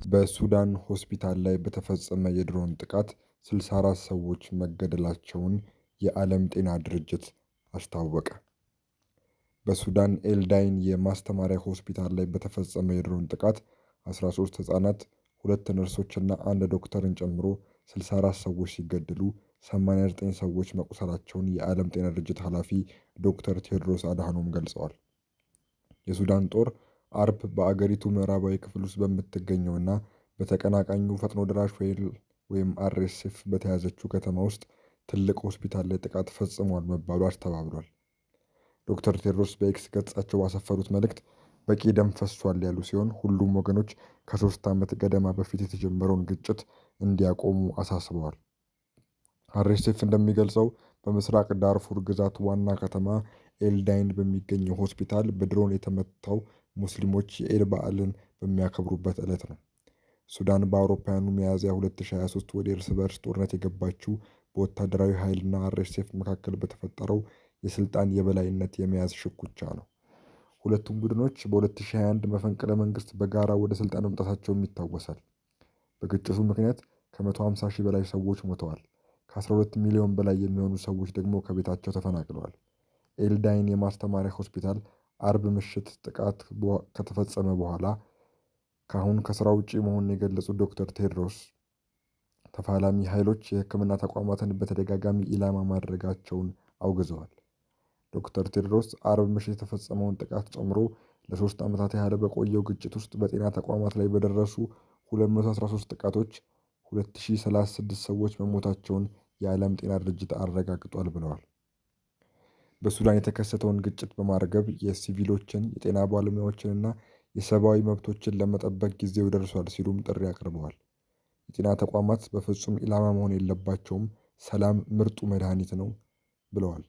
በሱዳን ሆስፒታል ላይ በተፈጸመ የድሮን ጥቃት 64 ሰዎች መገደላቸውን የዓለም ጤና ድርጅት አስታወቀ። በሱዳን ኤልዳይን የማስተማሪያ ሆስፒታል ላይ በተፈጸመ የድሮን ጥቃት 13 ሕፃናት፣ 2 ነርሶችና 1 ዶክተርን ጨምሮ 64 ሰዎች ሲገደሉ 89 ሰዎች መቁሰላቸውን የዓለም ጤና ድርጅት ኃላፊ ዶክተር ቴድሮስ አድሃኖም ገልጸዋል። የሱዳን ጦር አርብ በአገሪቱ ምዕራባዊ ክፍል ውስጥ በምትገኘውና በተቀናቃኙ ፈጥኖ ደራሽ ወይም አርኤስኤፍ በተያዘችው ከተማ ውስጥ ትልቅ ሆስፒታል ላይ ጥቃት ፈጽሟል መባሉ አስተባብሏል። ዶክተር ቴድሮስ በኤክስ ገጻቸው ባሰፈሩት መልእክት በቂ ደም ፈሷል ያሉ ሲሆን ሁሉም ወገኖች ከ3 ዓመት ገደማ በፊት የተጀመረውን ግጭት እንዲያቆሙ አሳስበዋል። አርኤስኤፍ እንደሚገልጸው በምስራቅ ዳርፉር ግዛት ዋና ከተማ ኤልዳይን በሚገኘው ሆስፒታል በድሮን የተመታው ሙስሊሞች የኢድ በዓልን በሚያከብሩበት ዕለት ነው። ሱዳን በአውሮፓውያኑ ሚያዝያ 2023 ወደ እርስ በርስ ጦርነት የገባችው በወታደራዊ ኃይልና አርኤስኤፍ መካከል በተፈጠረው የስልጣን የበላይነት የመያዝ ሽኩቻ ነው። ሁለቱም ቡድኖች በ2021 መፈንቅለ መንግስት በጋራ ወደ ስልጣን መምጣታቸውም ይታወሳል። በግጭቱ ምክንያት ከ150 ሺህ በላይ ሰዎች ሞተዋል። ከ12 ሚሊዮን በላይ የሚሆኑ ሰዎች ደግሞ ከቤታቸው ተፈናቅለዋል። ኤልዳይን የማስተማሪያ ሆስፒታል አርብ ምሽት ጥቃት ከተፈጸመ በኋላ ከአሁን ከስራ ውጪ መሆኑን የገለጹት ዶክተር ቴድሮስ ተፋላሚ ኃይሎች የሕክምና ተቋማትን በተደጋጋሚ ኢላማ ማድረጋቸውን አውግዘዋል። ዶክተር ቴድሮስ አርብ ምሽት የተፈጸመውን ጥቃት ጨምሮ ለ3 ዓመታት ያህል በቆየው ግጭት ውስጥ በጤና ተቋማት ላይ በደረሱ 213 ጥቃቶች 2036 ሰዎች መሞታቸውን የዓለም ጤና ድርጅት አረጋግጧል ብለዋል። በሱዳን የተከሰተውን ግጭት በማርገብ የሲቪሎችን፣ የጤና ባለሙያዎችንና የሰብአዊ መብቶችን ለመጠበቅ ጊዜው ደርሷል ሲሉም ጥሪ አቅርበዋል። የጤና ተቋማት በፍጹም ኢላማ መሆን የለባቸውም፣ ሰላም ምርጡ መድኃኒት ነው ብለዋል።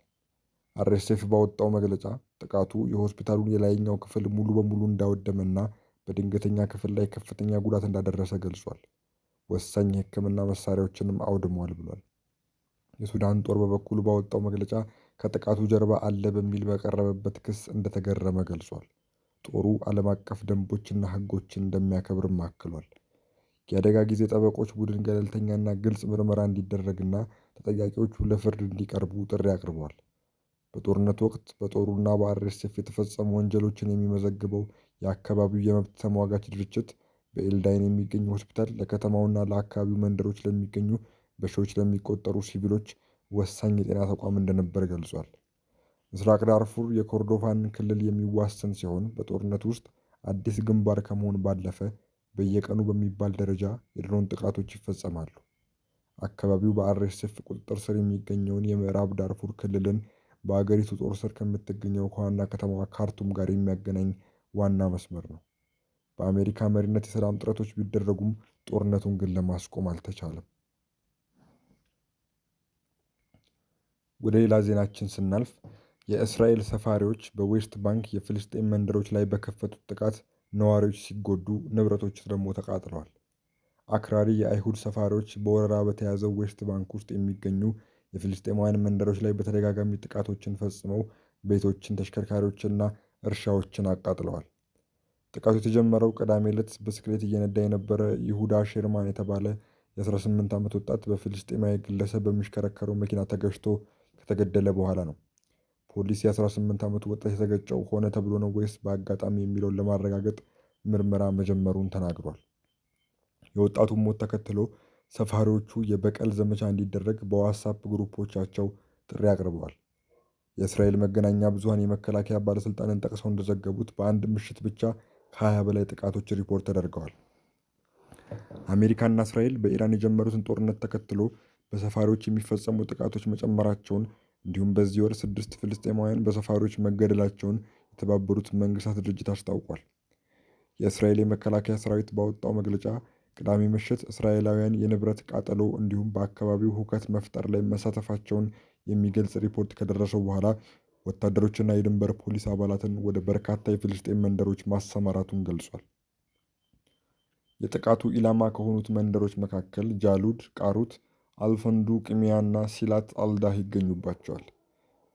አርኤስኤፍ ባወጣው መግለጫ ጥቃቱ የሆስፒታሉን የላይኛው ክፍል ሙሉ በሙሉ እንዳወደመና በድንገተኛ ክፍል ላይ ከፍተኛ ጉዳት እንዳደረሰ ገልጿል። ወሳኝ የሕክምና መሳሪያዎችንም አውድሟል ብሏል። የሱዳን ጦር በበኩሉ ባወጣው መግለጫ ከጥቃቱ ጀርባ አለ በሚል በቀረበበት ክስ እንደተገረመ ገልጿል። ጦሩ ዓለም አቀፍ ደንቦችና ሕጎችን እንደሚያከብርም አክሏል። የአደጋ ጊዜ ጠበቆች ቡድን ገለልተኛና ግልጽ ምርመራ እንዲደረግና ተጠያቂዎቹ ለፍርድ እንዲቀርቡ ጥሪ አቅርበዋል። በጦርነት ወቅት በጦሩና በአርኤስኤፍ የተፈጸሙ ወንጀሎችን የሚመዘግበው የአካባቢው የመብት ተሟጋች ድርጅት በኤልዳይን የሚገኙ ሆስፒታል ለከተማውና ለአካባቢው መንደሮች ለሚገኙ በሺዎች ለሚቆጠሩ ሲቪሎች ወሳኝ የጤና ተቋም እንደነበር ገልጿል። ምስራቅ ዳርፉር የኮርዶፋን ክልል የሚዋሰን ሲሆን በጦርነት ውስጥ አዲስ ግንባር ከመሆን ባለፈ በየቀኑ በሚባል ደረጃ የድሮን ጥቃቶች ይፈጸማሉ። አካባቢው በአርኤስኤፍ ቁጥጥር ስር የሚገኘውን የምዕራብ ዳርፉር ክልልን በአገሪቱ ጦር ስር ከምትገኘው ከዋና ከተማዋ ካርቱም ጋር የሚያገናኝ ዋና መስመር ነው። በአሜሪካ መሪነት የሰላም ጥረቶች ቢደረጉም ጦርነቱን ግን ለማስቆም አልተቻለም። ወደ ሌላ ዜናችን ስናልፍ የእስራኤል ሰፋሪዎች በዌስት ባንክ የፍልስጤም መንደሮች ላይ በከፈቱት ጥቃት ነዋሪዎች ሲጎዱ፣ ንብረቶች ደግሞ ተቃጥለዋል። አክራሪ የአይሁድ ሰፋሪዎች በወረራ በተያዘው ዌስት ባንክ ውስጥ የሚገኙ የፍልስጤማውያን መንደሮች ላይ በተደጋጋሚ ጥቃቶችን ፈጽመው ቤቶችን፣ ተሽከርካሪዎችንና እርሻዎችን አቃጥለዋል። ጥቃቱ የተጀመረው ቅዳሜ ዕለት ብስክሌት እየነዳ የነበረ ይሁዳ ሼርማን የተባለ የ18 ዓመት ወጣት በፍልስጤማዊ ግለሰብ በሚሽከረከረው መኪና ተገጭቶ ከተገደለ በኋላ ነው። ፖሊስ የ18 ዓመቱ ወጣት የተገጨው ሆነ ተብሎ ነው ወይስ በአጋጣሚ የሚለውን ለማረጋገጥ ምርመራ መጀመሩን ተናግሯል። የወጣቱን ሞት ተከትሎ ሰፋሪዎቹ የበቀል ዘመቻ እንዲደረግ በዋትስአፕ ግሩፖቻቸው ጥሪ አቅርበዋል። የእስራኤል መገናኛ ብዙሃን የመከላከያ ባለሥልጣንን ጠቅሰው እንደዘገቡት በአንድ ምሽት ብቻ ከ20 በላይ ጥቃቶች ሪፖርት ተደርገዋል። አሜሪካና እስራኤል በኢራን የጀመሩትን ጦርነት ተከትሎ በሰፋሪዎች የሚፈጸሙ ጥቃቶች መጨመራቸውን እንዲሁም በዚህ ወር 6 ፍልስጤማውያን በሰፋሪዎች መገደላቸውን የተባበሩት መንግስታት ድርጅት አስታውቋል። የእስራኤል የመከላከያ ሰራዊት ባወጣው መግለጫ ቅዳሜ ምሽት እስራኤላውያን የንብረት ቃጠሎ እንዲሁም በአካባቢው ሁከት መፍጠር ላይ መሳተፋቸውን የሚገልጽ ሪፖርት ከደረሰው በኋላ ወታደሮችና የድንበር ፖሊስ አባላትን ወደ በርካታ የፍልስጤም መንደሮች ማሰማራቱን ገልጿል። የጥቃቱ ኢላማ ከሆኑት መንደሮች መካከል ጃሉድ፣ ቃሩት፣ አልፈንዱ፣ ቅሚያና ሲላት አልዳህ ይገኙባቸዋል።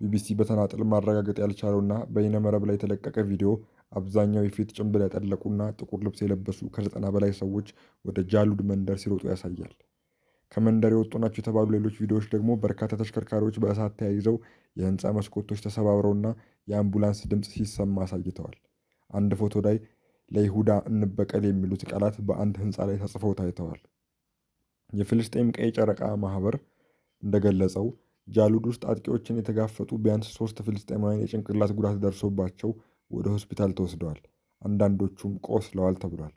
ቢቢሲ በተናጠል ማረጋገጥ ያልቻለውና በይነ መረብ ላይ የተለቀቀ ቪዲዮ አብዛኛው የፊት ጭንብል ያጠለቁና ጥቁር ልብስ የለበሱ ከ90 በላይ ሰዎች ወደ ጃሉድ መንደር ሲሮጡ ያሳያል። ከመንደር የወጡ ናቸው የተባሉ ሌሎች ቪዲዮዎች ደግሞ በርካታ ተሽከርካሪዎች በእሳት ተያይዘው የህንፃ መስኮቶች ተሰባብረውና የአምቡላንስ ድምፅ ሲሰማ አሳይተዋል። አንድ ፎቶ ላይ ለይሁዳ እንበቀል የሚሉት ቃላት በአንድ ህንፃ ላይ ተጽፈው ታይተዋል። የፍልስጤም ቀይ ጨረቃ ማህበር እንደገለጸው ጃሉድ ውስጥ አጥቂዎችን የተጋፈጡ ቢያንስ 3 ፍልስጤማውያን የጭንቅላት ጉዳት ደርሶባቸው ወደ ሆስፒታል ተወስደዋል። አንዳንዶቹም ቆስለዋል ተብሏል።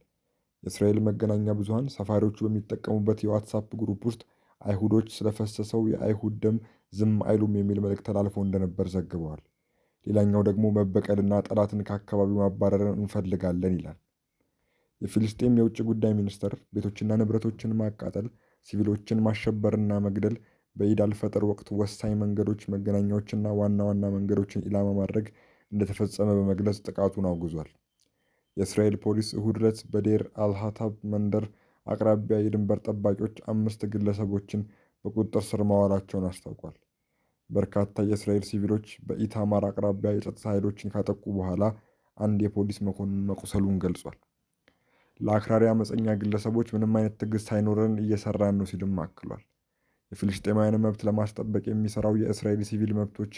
የእስራኤል መገናኛ ብዙሃን ሰፋሪዎቹ በሚጠቀሙበት የዋትሳፕ ግሩፕ ውስጥ አይሁዶች ስለፈሰሰው የአይሁድ ደም ዝም አይሉም የሚል መልእክት ተላልፎ እንደነበር ዘግበዋል። ሌላኛው ደግሞ መበቀልና ጠላትን ከአካባቢው ማባረርን እንፈልጋለን ይላል። የፊልስጤም የውጭ ጉዳይ ሚኒስትር ቤቶችና ንብረቶችን ማቃጠል፣ ሲቪሎችን ማሸበርና መግደል በኢድ አልፈጥር ወቅት ወሳኝ መንገዶች፣ መገናኛዎችና ዋና ዋና መንገዶችን ኢላማ ማድረግ እንደተፈጸመ በመግለጽ ጥቃቱን አውግዟል። የእስራኤል ፖሊስ እሁድ ዕለት በዴር አልሃታብ መንደር አቅራቢያ የድንበር ጠባቂዎች 5 ግለሰቦችን በቁጥጥር ስር ማዋላቸውን አስታውቋል። በርካታ የእስራኤል ሲቪሎች በኢታማር አቅራቢያ የጸጥታ ኃይሎችን ካጠቁ በኋላ አንድ የፖሊስ መኮንን መቁሰሉን ገልጿል። ለአክራሪ አመፀኛ ግለሰቦች ምንም አይነት ትዕግስት ሳይኖረን እየሰራን ነው ሲልም አክሏል። የፍልስጤማውያን መብት ለማስጠበቅ የሚሰራው የእስራኤል ሲቪል መብቶች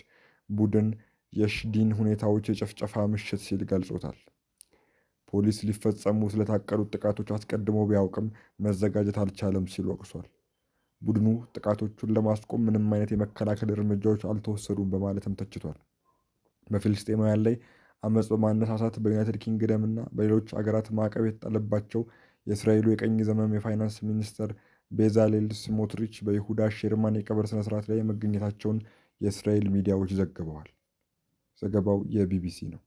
ቡድን የሽዲን ሁኔታዎች የጭፍጨፋ ምሽት ሲል ገልጾታል። ፖሊስ ሊፈጸሙ ስለታቀዱት ጥቃቶች አስቀድሞ ቢያውቅም መዘጋጀት አልቻለም ሲል ወቅሷል። ቡድኑ ጥቃቶቹን ለማስቆም ምንም አይነት የመከላከል እርምጃዎች አልተወሰዱም በማለትም ተችቷል። በፍልስጤማውያን ላይ አመፅ በማነሳሳት በዩናይትድ ኪንግደም እና በሌሎች አገራት ማዕቀብ የተጣለባቸው የእስራኤሉ የቀኝ ዘመም የፋይናንስ ሚኒስተር ቤዛሌል ስሞትሪች በይሁዳ ሼርማን የቀብር ስነስርዓት ላይ መገኘታቸውን የእስራኤል ሚዲያዎች ዘግበዋል። ዘገባው የቢቢሲ ነው።